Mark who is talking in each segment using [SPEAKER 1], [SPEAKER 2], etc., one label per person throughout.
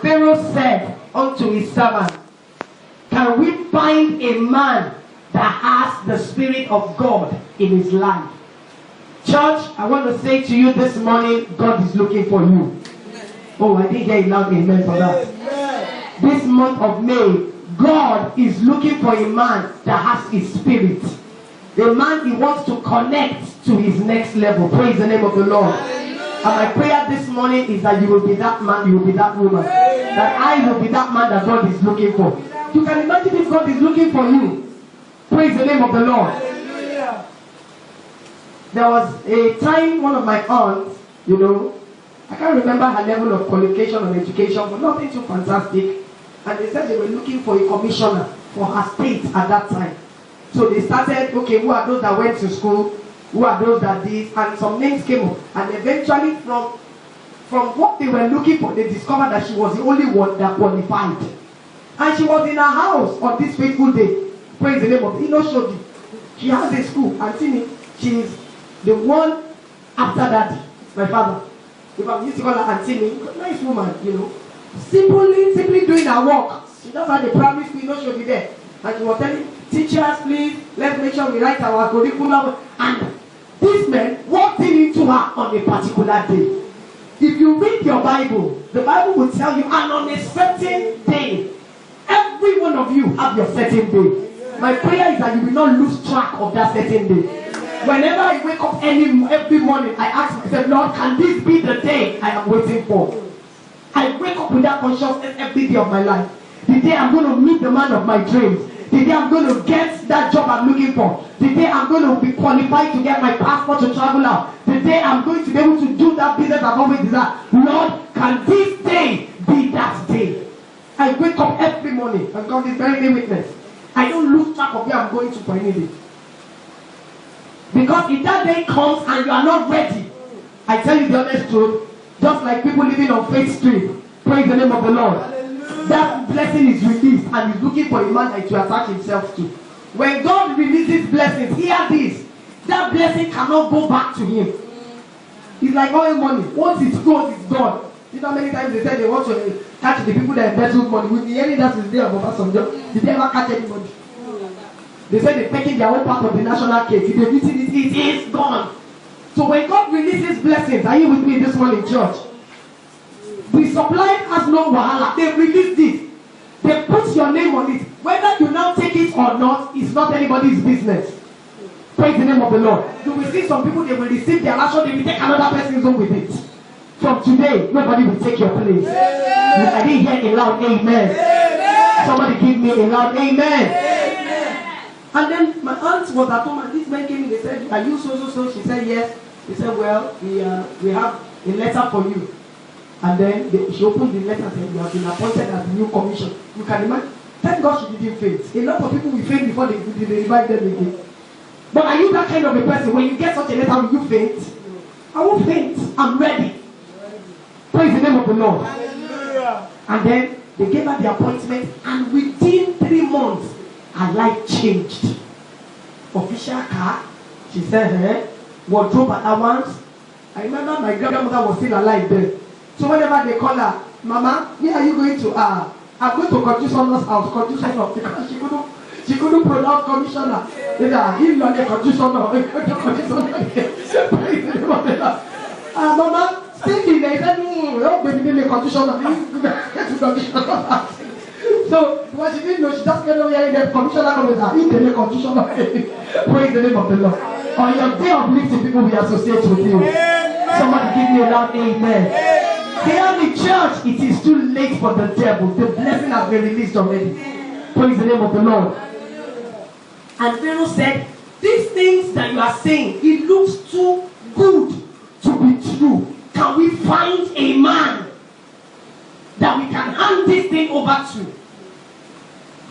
[SPEAKER 1] Pharaoh said unto his servant, can we find a man that has the Spirit of God in his life? Church, I want to say to you this morning, God is looking for you. Oh, I didn't hear a loud amen for that. This month of May, God is looking for a man that has his spirit. A man he wants to connect to his next level. Praise the name of the Lord. And my prayer this morning is that you will be that man, you will be that woman. That I will be that man that God is looking for. You can imagine if God is looking for you. Praise the name of the Lord. There was a time one of my aunts, I can't remember her level of qualification or education, but nothing too fantastic. And they said they were looking for a commissioner for her state at that time. So they started, okay, who are those that went to school? Who are those that did? And some names came up. And eventually from what they were looking for, they discovered that she was the only one that qualified. And she was in her house on this fateful day. Praise the name of Shodi. She has a school. And see me, she is the one after daddy, my father. If I'm used to call her Auntie, nice woman, Simply doing her work. She just had a primary school, she'll be there. And she was telling teachers, please, let's make sure we write our curriculum. And this man walked into her on a particular day. If you read your Bible, the Bible will tell you, and on a certain day, every one of you have your certain day. My prayer is that you will not lose track of that certain day. Whenever I wake up every morning, I ask myself, Lord, can this be the day I am waiting for? I wake up with that consciousness every day of my life. The day I'm going to meet the man of my dreams. The day I'm going to get that job I'm looking for. The day I'm going to be qualified to get my passport to travel out. The day I'm going to be able to do that business I've always desired. Lord, can this day be that day? I wake up every morning, and God is bearing me witness. I don't lose track of where I'm going to for any day. Because if that day comes and you are not ready, I tell you the honest truth, just like people living on Faith Street, praise the name of the Lord. Hallelujah. That blessing is released and he's looking for a man that to attach himself to. When God releases blessings, hear this, that blessing cannot go back to him. It's like oil money. Once it's gone, it's gone. You know how many times they said they want to catch the people that embezzle money. With the enemy that is there of some job, did they ever catch anybody? They said they're taking their own part of the national cake. If they've eaten it, it is gone. So when God releases blessings, are you with me this morning, church? The supply has no wahala. They released it. They put your name on it. Whether you now take it or not, it's not anybody's business. Praise the name of the Lord. You will see some people, they will receive their ration, they will take another person's home with it. From today, nobody will take your place. Amen. I didn't hear a loud amen. Amen. Somebody give me a loud amen. Amen. And then my aunt was at home and this man came in, they said, are you so? She said, yes. He said, well, we have a letter for you. And then she opened the letter and said, you have been appointed as the new commission. You can imagine. Thank God she didn't faint. A lot of people will faint before they invite them again. But are you that kind of a person? When you get such a letter, will you faint? I won't faint. I'm ready. Praise the name of the Lord. Hallelujah. And then they gave her the appointment, and within 3 months, her life changed. Official car, she said, wardrobe allowance. I remember my grandmother was still alive then. So whenever they call her, Mama, where are you going to? I'm going to Commissioner's house. Commissioner, because she couldn't pronounce commissioner. They said, he's not a commissioner. Praise the name of the Lord. Mama, still in there, he said, oh, baby, give me a commissioner. Get to commissioner. So what she didn't know, she just kept on hearing the commissioner come with her. He didn't commissioner. Praise the name of the Lord. On your day of lifting, people will associate with you. Amen. Somebody give me a loud amen. Amen. Here in the church, it is too late for the devil. The blessing has been released already. Praise the name of the Lord. And Pharaoh said, these things that you are saying, it looks too good to be true. Can we find a man that we can hand this thing over to?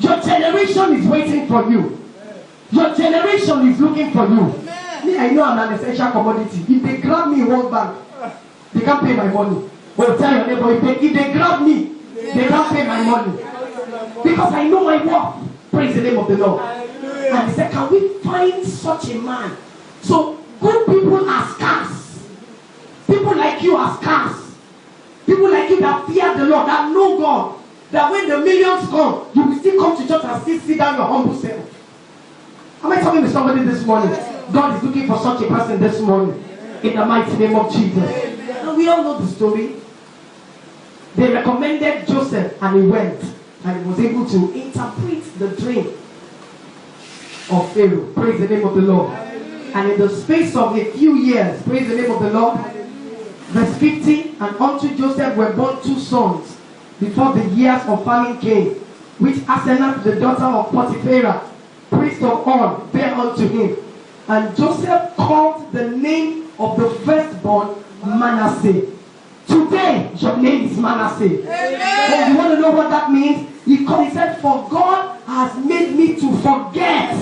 [SPEAKER 1] Your generation is waiting for you. Your generation is looking for you. Me, I know I'm an essential commodity. If they grab me in World Bank, they can't pay my money. Or tell your neighbor, if they grab me, they can't pay my money. Because I know my work. Praise the name of the Lord. And he said, can we find such a man? So good people are scarce. People like you are scarce. People like you that fear the Lord, that know God, that when the millions come, you will still come to church and still sit down your humble self. Am I talking to somebody this morning? God is looking for such a person this morning. In the mighty name of Jesus. And we all know the story. They recommended Joseph and he went. And he was able to interpret the dream of Pharaoh. Praise the name of the Lord. And in the space of a few years, praise the name of the Lord. Verse 15, and unto Joseph were born 2 sons before the years of famine came, which Asenath, the daughter of Potiphera, priest of On, bare unto him. And Joseph called the name of the firstborn Manasseh. Today, your name is Manasseh. And you want to know what that means? He said, for God has made me to forget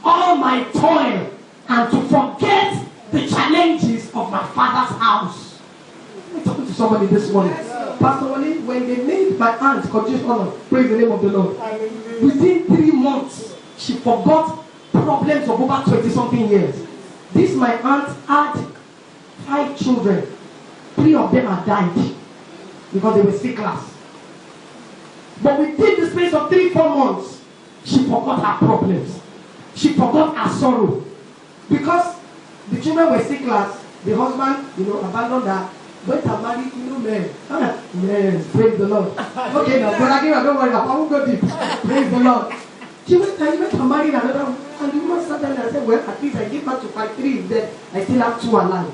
[SPEAKER 1] all my toil and to forget the challenges of my father's house. I'm talking to somebody this morning. Pastor Wally, when they made my aunt Conjure Honor, praise the name of the Lord, within 3 months, she forgot problems of over 20-something years. This my aunt had 5 children. 3 of them had died because they were sicklers. But within the space of 3-4 months, she forgot her problems. She forgot her sorrow. Because the children were sicklers, the husband, abandoned her, went and married, men. Yes, praise the Lord. Okay, now, but again, don't worry, I won't go deep. Praise the Lord. She went and married another one. And the woman sat down and said, well, at least I give back to 5, 3 is dead. I still have 2 alive.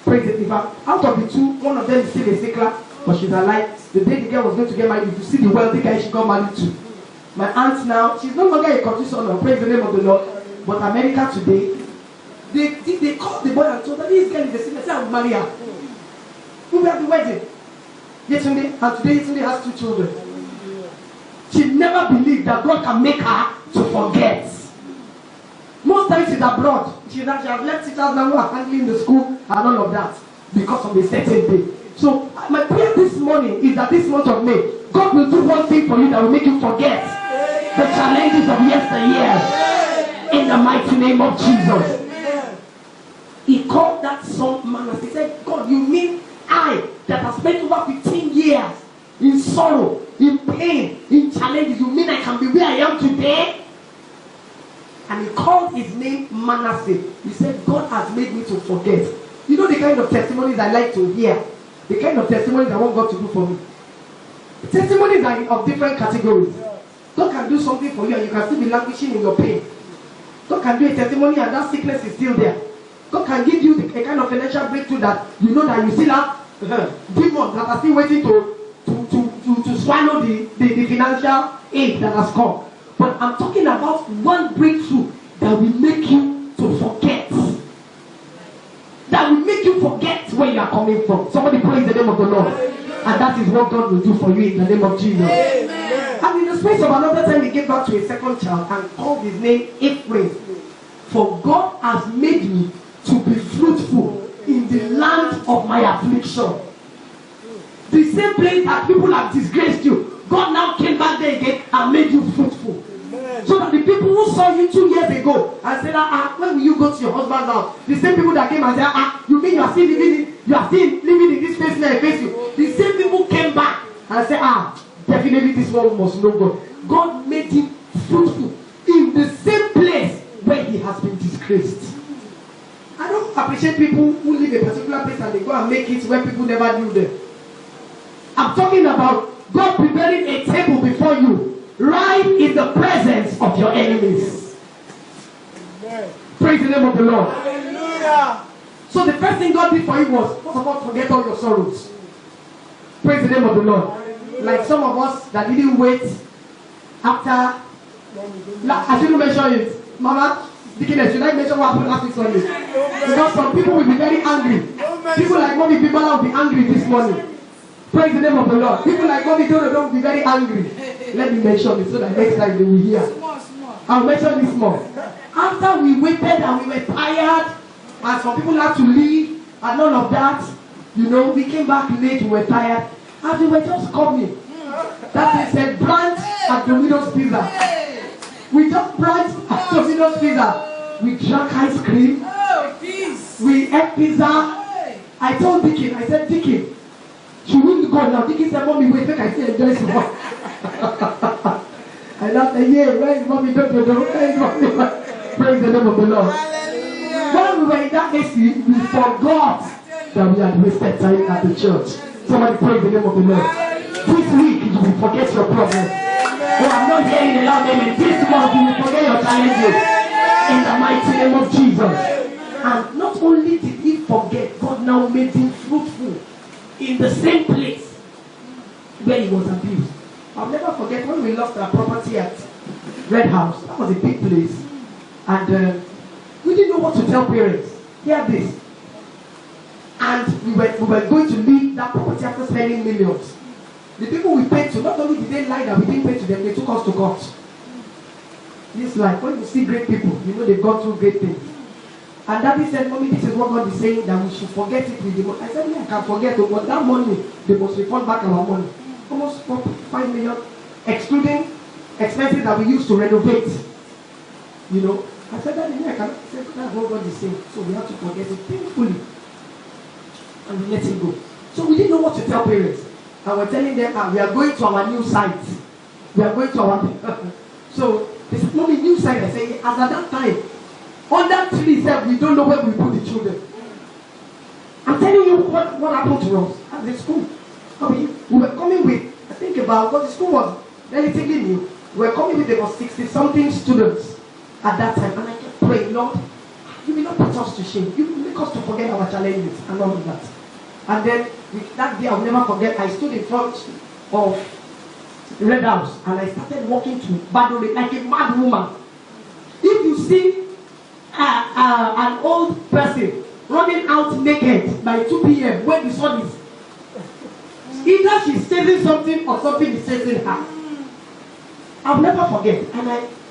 [SPEAKER 1] Praise the Lord. Out of the 2, one of them is still a sickler, but she's alive. The day the girl was going to get married, if you see the wealthy guy she got married to. My aunt now, she's no longer a country son, praise the name of the Lord. But America today, they called the boy and told her, this girl is a sickler. I said, I will marry her. We were at the wedding. Yesterday, and today Yetunde has 2 children. She never believed that God can make her to forget. Most times she's abroad. She has left teachers now who are handling the school and all of that because of a certain day. So my prayer this morning is that this month of May, God will do one thing for you that will make you forget the challenges of yesteryear. In the mighty name of Jesus. He called that son Manasseh. He said, God, you mean I that have spent over 15 years in sorrow, in pain, in challenges, you mean I can be where I am today? And he called his name Manasseh. He said, God has made me to forget. You know the kind of testimonies I like to hear? The kind of testimonies I want God to do for me. Testimonies are of different categories. God can do something for you and you can still be languishing in your pain. God can do a testimony and that sickness is still there. God can give you a kind of financial breakthrough that you know that you still have demons that are still waiting to swallow the financial aid that has come. But I'm talking about one breakthrough that will make you to forget. That will make you forget where you are coming from. Somebody praise the name of the Lord. And that is what God will do for you in the name of Jesus. Amen. And in the space of another time, he gave back to a second child and called his name Ephraim. For God has made me to be fruitful in the land of my affliction. The same place that people have disgraced you, God now came back there again and made you fruitful. Amen. So that the people who saw you 2 years ago and said, when will you go to your husband's house? The same people that came and said, you mean you are still living in this place where I face you? The same people came back and said, definitely this one must know God. God made him fruitful in the same place where he has been disgraced. I don't appreciate people who live a particular place and they go and make it where people never knew them. I'm talking about God preparing a table before you, right in the presence of your enemies. Amen. Praise the name of the Lord. Hallelujah. So the first thing God did for you was, first of all, forget all your sorrows. Praise the name of the Lord. Hallelujah. Like some of us that didn't wait after, I shouldn't mention it. Mama, Dickiness, should I mention what happened last week Sunday? Because some people will be very angry. People like Mommy Bibala will be angry this morning. Praise the name of the Lord. People like Mommy Dodo don't be very angry. Let me mention it so that next time they will hear. I'll mention this more. After we waited and we were tired, and some people had to leave, and none of that, we came back late, we were tired, and we were just coming. That is a branch at Domino's Pizza. We just branched at Domino's Pizza. We drank ice cream. We ate pizza. I told Dickie, I said, Dickie, should we me enjoy some more. I love the yeah, where is mommy? Don't. Praise the name of the Lord. When we were in that AC, we forgot that we had wasted time at the church. Somebody praise the name of the Lord. This week you will forget your problem. Oh, I'm not hearing a loud amen. This month you will forget your challenges. In the mighty name of Jesus. And not only did he forget, God now made him fruitful in the same place where he was abused. I'll never forget when we lost our property at Red House. That was a big place. And we didn't know what to tell parents. Hear this. And we were going to leave that property after spending millions. The people we paid to, not only did they lie that we didn't pay to them, they took us to court. This life, when you see great people, you know they've gone through great things. And Daddy said, Mommy, this is what God is saying, that we should forget it with the money. I said, yeah, I can forget it, but that money, they must refund back our money. Almost 5 million, excluding expenses that we used to renovate. You know, I said, Daddy, yeah, I cannot. He said, that's what God is saying. So we have to forget it painfully. And we let it go. So we didn't know what to tell parents. And we're telling them, we are going to our new site. We are going to our... So they said, Mommy, new site. I said, as at that time, on that tree, said, we don't know where we put the children. I'm telling you what happened to us at the school. I mean, we were coming with, I think about, because the school was relatively new, we were coming with about 60-something students at that time. And I kept praying, Lord, you will not put us to shame. You will make us to forget our challenges and all of that. And then that day, I'll never forget, I stood in front of Red House and I started walking to Badore like a mad woman. If you see an old person running out naked by 2 p.m. when the sun is, either she's chasing something or something is chasing her. I'll never forget. And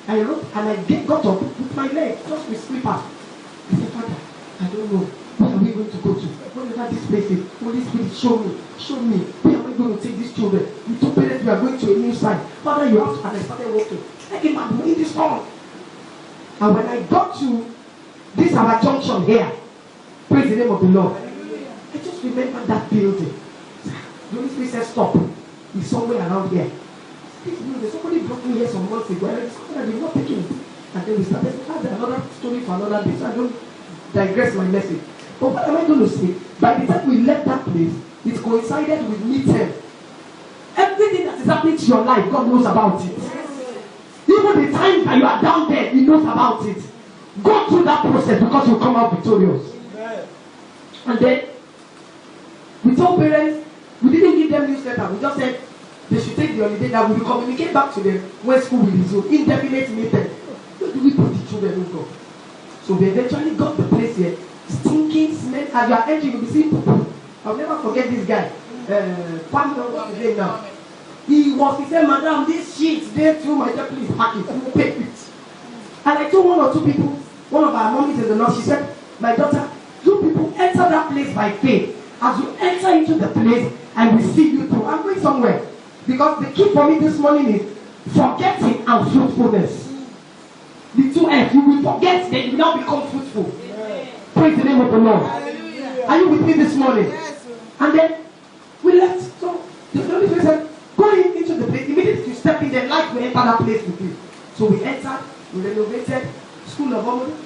[SPEAKER 1] I wrote and I got up with my leg, just with slippers. I said, Father, I don't know. Where are we going to go to? Whatever this place is, Holy Spirit, show me. Where are we going to take these children? We told parents we are going to a new site. Father, you have to. And I started walking. Like a man in this storm. And when I got to this our junction here, praise the name of the Lord, I just remember that building. The Holy Spirit said, stop. It's somewhere around here. This building, somebody brought me here some months ago. And I discovered that they're not taking it. And then we started to have another story for another day. So I don't digress my message. But what am I going to say? By the time we left that place, it coincided with midterm. Everything that is happening to your life, God knows about it. Even the time that you are down there, He knows about it. Go through that process because you come out victorious. And then, we told parents, we didn't give them newsletter. We just said they should take the holiday. That we will communicate back to them when school will resume. Indefinite midterm. Where do we put the children who go? So we eventually got the place here. Stinking smell. As you are entering, you'll be seeing people. I'll never forget this guy. What's his name now? He said, Madam, this shit, they threw my debt, please pack it. You pay it. And I told 1 or 2 people, one of our mommies in the north, she said, my daughter, you people enter that place by faith. As you enter into the place, I will see you through. I'm going somewhere. Because the key for me this morning is forgetting and fruitfulness. The 2 F, you will forget, then you will now become fruitful. Praise the name of the Lord. Hallelujah. Are you with me this morning? Yes. And then we left. So the Holy Spirit said, go into the place. Immediately you step in there, light will enter that place with you. So we entered, we renovated, School of Women,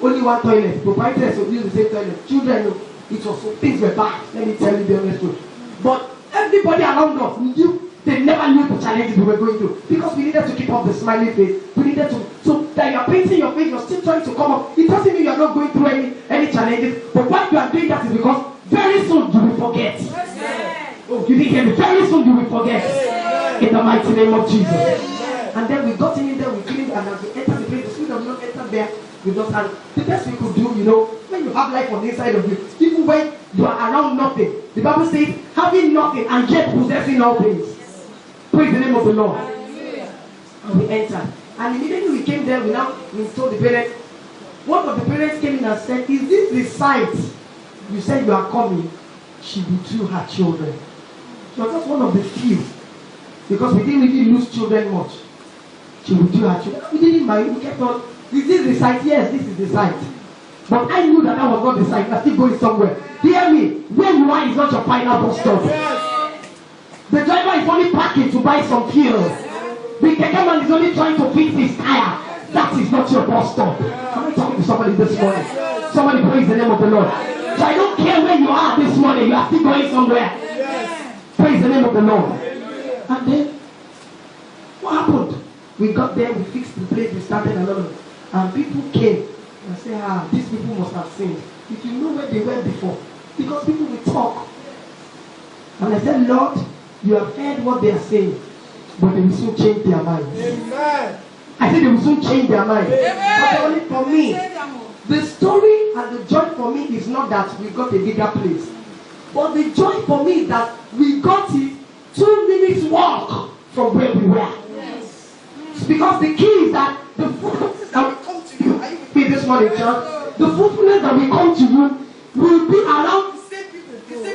[SPEAKER 1] only 1 toilet. Proprietors will use the same toilet. Children, it was so things were bad. Let me tell you the honest truth. But everybody around us knew, they never knew the challenges we were going through. Because we needed to keep up the smiling face. We needed to, so that you are painting your face, you're still trying to come up. It doesn't mean you are not going through any challenges. But why you are doing that is because very soon you will forget. Yes. Oh, you didn't hear me. Very soon you will forget. Yes. In the mighty name of Jesus. Yes. And then we got in there, we cleaned, and as we entered the place, the Spirit of the Lord entered there with us. And the best we could do, you know, when you have life on the inside of you, even when you are around nothing, the Bible says, having nothing and yet possessing all things. Praise the name of the Lord. Hallelujah. And we entered. And immediately we came there, we told the parents. One of the parents came in and said, is this the site you said you are coming? She withdrew her children. She was just one of the few. Because we didn't really lose children much. She withdrew her children. We didn't mind. We kept on, is this the site? Yes, this is the site. But I knew that was not the site. We are still going somewhere. Hear me. Where you are is not your final bus stop. The driver is only parking to buy some fuel. The keke man is only trying to fix his tire. That is not your bus stop. Am I talking to somebody this morning? Somebody praise the name of the Lord. So I don't care where you are this morning. You are still going somewhere. Praise the name of the Lord. And then, what happened? We got there, we fixed the place, we started another. And people came and said, these people must have sinned. If you know where they went before. Because people will talk. And I said, Lord, you have heard what they are saying. But they will soon change their minds. Amen. I said they will soon change their minds. But only for me, the story and the joy for me is not that we got a bigger place. But the joy for me is that we got it 2 minutes walk from where we were. Yes. Because the key is that the fruitfulness that will come to you, are you with me this morning, church? The fruitfulness that will come to you will be around the same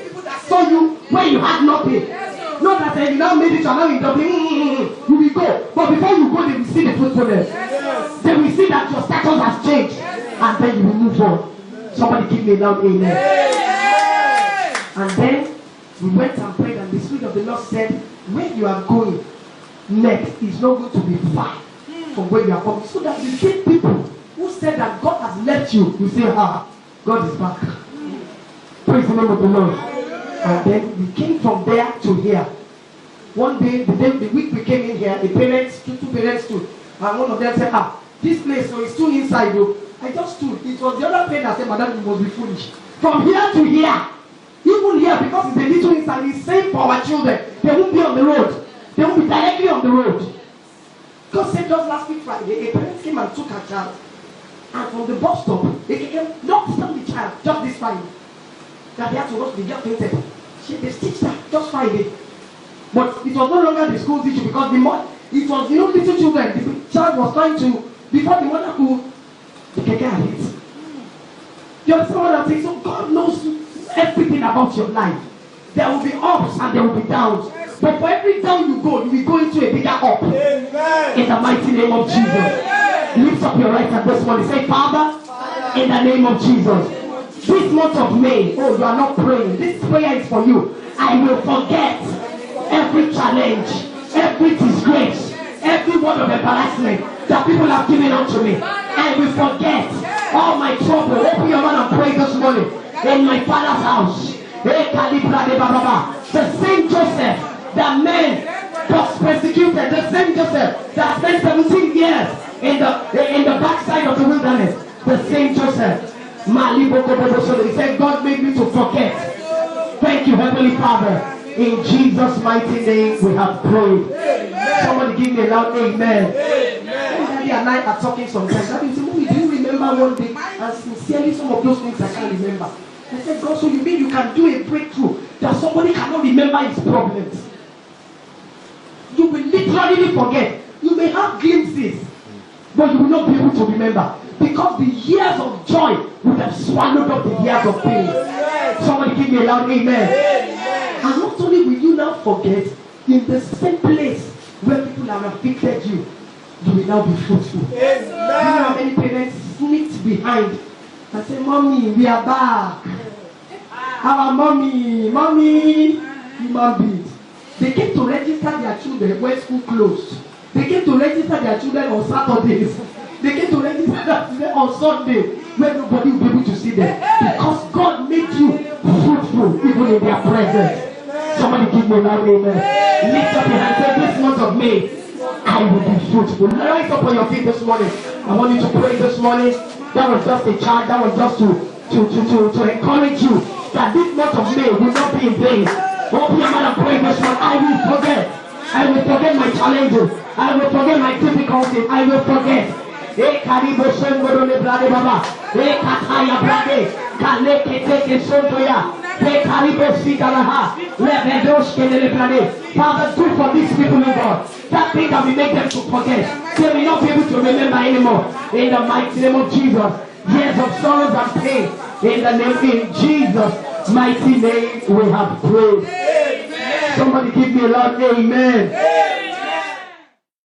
[SPEAKER 1] people that saw you when you had nothing. Yes. Not that you now made it, you are now in Dublin, you will go. But before you go, they will see the fruitfulness. Yes. They will see that your status has changed. Yes. And then you will move on. Yes. Somebody give me a loud amen. Yes. And then we went and prayed, and the Spirit of the Lord said, where you are going next is not going to be far from where you are coming. So that the same people who said that God has left you, you say, God is back. Praise the name of the Lord. And then we came from there to here. One day, the week we came in here, the parents, two parents stood. And one of them said, this place, so it's too inside though. I just stood. It was the other parent that said, Madam, you must be foolish. From here to here. Even here, because it's a little inside, it's safe for our children. They won't be on the road. They won't be directly on the road. God said just last week Friday, a parent came and took her child. And from the bus stop, they came, not stop the child, just this Friday. That they had to rush the girl fainted. They stitched her just Friday. But it was no longer the school's issue because it was, little children. The child was trying to, before the mother could, the keke had hit. You understand what I'm saying? So God knows everything about your life. There will be ups and there will be downs. But for every down you go, you will go into a bigger up. Amen. In the mighty name of Jesus. Amen. Lift up your right hand this morning. Say, Father, in the name of Jesus. This month of May, you are not praying. This prayer is for you. I will forget every challenge, every disgrace, every word of embarrassment that people have given unto me. I will forget all my trouble. Open your mouth and pray this morning. In my Father's house. The same Joseph that men was persecuted, the same Joseph that spent 17 years in the backside of the wilderness, the same Joseph. He said, God made me to forget. Thank you, Heavenly Father. In Jesus' mighty name we have prayed. Amen. Somebody give me a loud amen. Daddy and I are talking sometimes. Daddy said, Mommy, do you remember one day? And sincerely, some of those things I can't remember. I said, God, so you mean you can do a breakthrough that somebody cannot remember his problems? You will literally forget. You may have glimpses, but you will not be able to remember. Because the years of joy would have swallowed up the years of pain. Somebody give me a loud amen. And not only will you now forget, in the same place where people have afflicted you, you will now be fruitful. You know how many parents sneaked behind and say, Mommy, we are back. Our mommy, human beings. They came to register their children when school closed. They came to register their children on Saturdays. They came to register their children on Sunday when nobody will be able to see them. Because God made you fruitful even in their presence. Somebody give me a loud amen. Lift up your hand and say, this month of May, I will be fruitful. Rise up on your feet this morning. I want you to pray this morning. That was just a charge. That was just to encourage you that this month of May will not be in vain. Open your mouth and pray this one. I will forget. I will forget my challenges. I will forget my difficulties. I will forget. Father, do for these people, God, that thing that will make them to forget. They will not be able to remember anymore. In the mighty name of Jesus. Years of sorrows and pain. In Jesus' mighty name we have prayed. Amen. Somebody give me a loud amen. Amen.